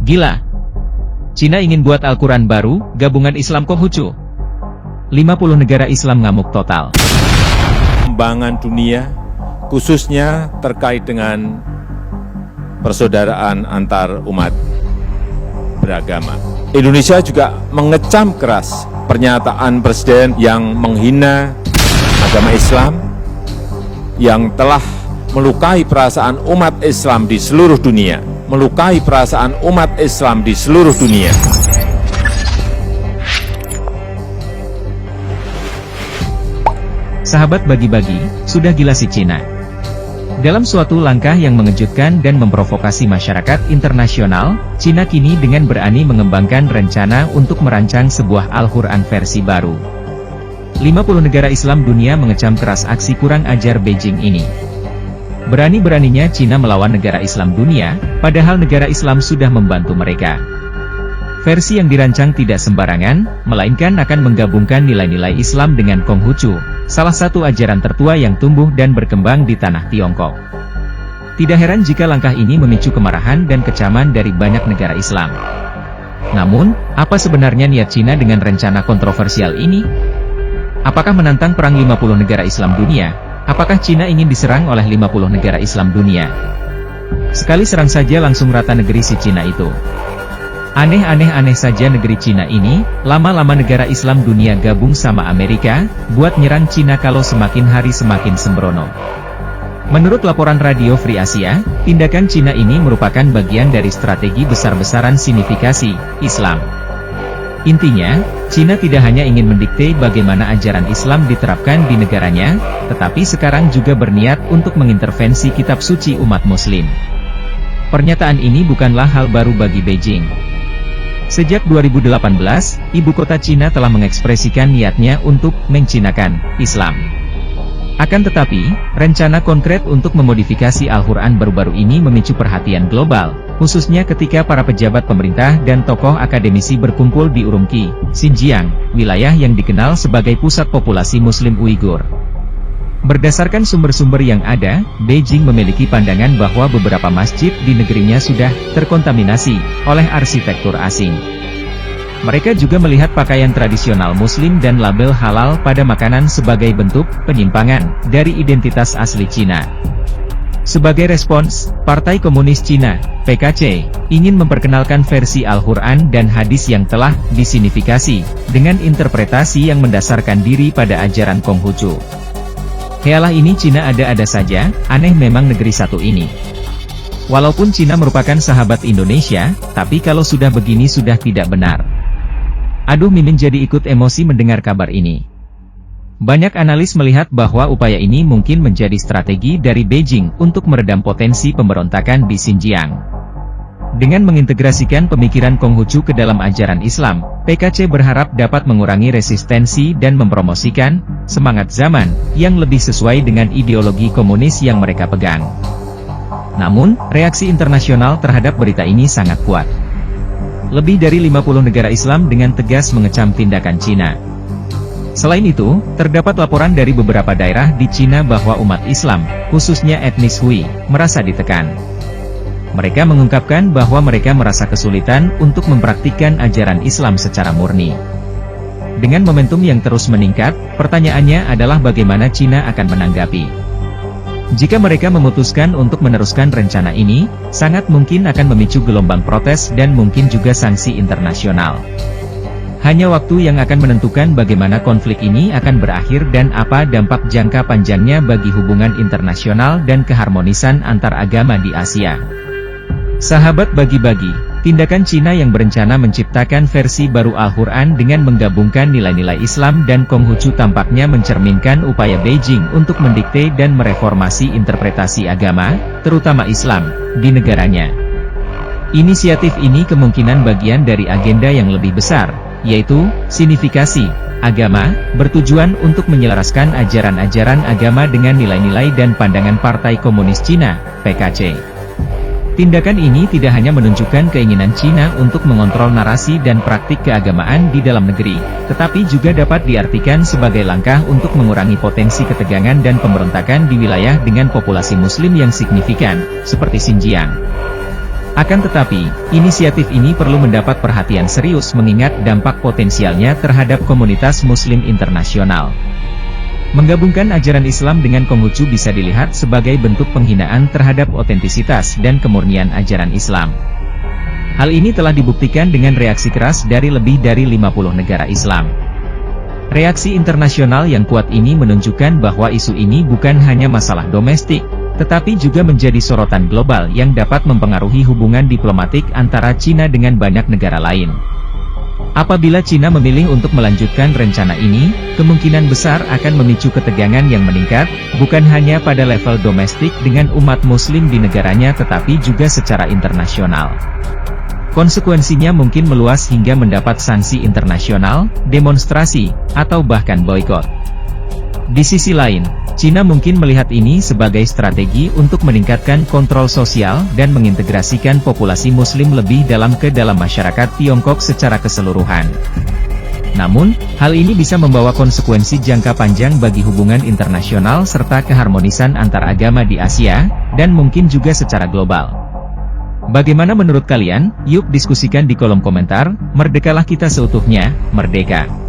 Gila. Cina ingin buat Al-Quran baru, gabungan Islam Konghucu. 50 negara Islam ngamuk total. Perkembangan dunia, khususnya terkait dengan persaudaraan antar umat beragama. Indonesia juga mengecam keras pernyataan Presiden yang menghina agama Islam, yang telah melukai perasaan umat Islam di seluruh dunia. Melukai perasaan umat Islam di seluruh dunia. Sahabat bagi-bagi, sudah gila si Cina. Dalam suatu langkah yang mengejutkan dan memprovokasi masyarakat internasional, Cina kini dengan berani mengembangkan rencana untuk merancang sebuah Al-Quran versi baru. 50 negara Islam dunia mengecam keras aksi kurang ajar Beijing ini. Berani-beraninya Cina melawan negara Islam dunia, padahal negara Islam sudah membantu mereka. Versi yang dirancang tidak sembarangan, melainkan akan menggabungkan nilai-nilai Islam dengan Konghucu, salah satu ajaran tertua yang tumbuh dan berkembang di tanah Tiongkok. Tidak heran jika langkah ini memicu kemarahan dan kecaman dari banyak negara Islam. Namun, apa sebenarnya niat Cina dengan rencana kontroversial ini? Apakah menantang perang 50 negara Islam dunia? Apakah Cina ingin diserang oleh 50 negara Islam dunia? Sekali serang saja langsung rata negeri si Cina itu. Aneh saja negeri Cina ini, lama-lama negara Islam dunia gabung sama Amerika, buat nyerang Cina kalau semakin hari semakin sembrono. Menurut laporan Radio Free Asia, tindakan Cina ini merupakan bagian dari strategi besar-besaran sinifikasi Islam. Intinya, Cina tidak hanya ingin mendikte bagaimana ajaran Islam diterapkan di negaranya, tetapi sekarang juga berniat untuk mengintervensi kitab suci umat Muslim. Pernyataan ini bukanlah hal baru bagi Beijing. Sejak 2018, ibu kota Cina telah mengekspresikan niatnya untuk mencinakan Islam. Akan tetapi, rencana konkret untuk memodifikasi Al-Quran baru-baru ini memicu perhatian global, khususnya ketika para pejabat pemerintah dan tokoh akademisi berkumpul di Urumqi, Xinjiang, wilayah yang dikenal sebagai pusat populasi Muslim Uighur. Berdasarkan sumber-sumber yang ada, Beijing memiliki pandangan bahwa beberapa masjid di negerinya sudah terkontaminasi oleh arsitektur asing. Mereka juga melihat pakaian tradisional Muslim dan label halal pada makanan sebagai bentuk penyimpangan dari identitas asli Cina. Sebagai respons, Partai Komunis Cina, PKC, ingin memperkenalkan versi Al-Quran dan hadis yang telah disinifikasi, dengan interpretasi yang mendasarkan diri pada ajaran Konghucu. Healah ini Cina ada-ada saja, aneh memang negeri satu ini. Walaupun Cina merupakan sahabat Indonesia, tapi kalau sudah begini sudah tidak benar. Aduh, Mimin jadi ikut emosi mendengar kabar ini. Banyak analis melihat bahwa upaya ini mungkin menjadi strategi dari Beijing untuk meredam potensi pemberontakan di Xinjiang. Dengan mengintegrasikan pemikiran Konghucu ke dalam ajaran Islam, PKC berharap dapat mengurangi resistensi dan mempromosikan semangat zaman yang lebih sesuai dengan ideologi komunis yang mereka pegang. Namun, reaksi internasional terhadap berita ini sangat kuat. Lebih dari 50 negara Islam dengan tegas mengecam tindakan Cina. Selain itu, terdapat laporan dari beberapa daerah di Cina bahwa umat Islam, khususnya etnis Hui, merasa ditekan. Mereka mengungkapkan bahwa mereka merasa kesulitan untuk mempraktikkan ajaran Islam secara murni. Dengan momentum yang terus meningkat, pertanyaannya adalah bagaimana Cina akan menanggapi. Jika mereka memutuskan untuk meneruskan rencana ini, sangat mungkin akan memicu gelombang protes dan mungkin juga sanksi internasional. Hanya waktu yang akan menentukan bagaimana konflik ini akan berakhir dan apa dampak jangka panjangnya bagi hubungan internasional dan keharmonisan antar agama di Asia. Sahabat bagi-bagi, tindakan Cina yang berencana menciptakan versi baru Al-Quran dengan menggabungkan nilai-nilai Islam dan Konghucu tampaknya mencerminkan upaya Beijing untuk mendikte dan mereformasi interpretasi agama, terutama Islam, di negaranya. Inisiatif ini kemungkinan bagian dari agenda yang lebih besar, yaitu sinifikasi agama, bertujuan untuk menyelaraskan ajaran-ajaran agama dengan nilai-nilai dan pandangan Partai Komunis Cina, PKC. Tindakan ini tidak hanya menunjukkan keinginan Cina untuk mengontrol narasi dan praktik keagamaan di dalam negeri, tetapi juga dapat diartikan sebagai langkah untuk mengurangi potensi ketegangan dan pemberontakan di wilayah dengan populasi Muslim yang signifikan, seperti Xinjiang. Akan tetapi, inisiatif ini perlu mendapat perhatian serius mengingat dampak potensialnya terhadap komunitas Muslim internasional. Menggabungkan ajaran Islam dengan Konghucu bisa dilihat sebagai bentuk penghinaan terhadap otentisitas dan kemurnian ajaran Islam. Hal ini telah dibuktikan dengan reaksi keras dari lebih dari 50 negara Islam. Reaksi internasional yang kuat ini menunjukkan bahwa isu ini bukan hanya masalah domestik, tetapi juga menjadi sorotan global yang dapat mempengaruhi hubungan diplomatik antara Cina dengan banyak negara lain. Apabila Cina memilih untuk melanjutkan rencana ini, kemungkinan besar akan memicu ketegangan yang meningkat, bukan hanya pada level domestik dengan umat Muslim di negaranya tetapi juga secara internasional. Konsekuensinya mungkin meluas hingga mendapat sanksi internasional, demonstrasi, atau bahkan boikot. Di sisi lain, Cina mungkin melihat ini sebagai strategi untuk meningkatkan kontrol sosial dan mengintegrasikan populasi Muslim lebih dalam ke dalam masyarakat Tiongkok secara keseluruhan. Namun, hal ini bisa membawa konsekuensi jangka panjang bagi hubungan internasional serta keharmonisan antar agama di Asia, dan mungkin juga secara global. Bagaimana menurut kalian? Yuk diskusikan di kolom komentar. Merdekalah kita seutuhnya, merdeka!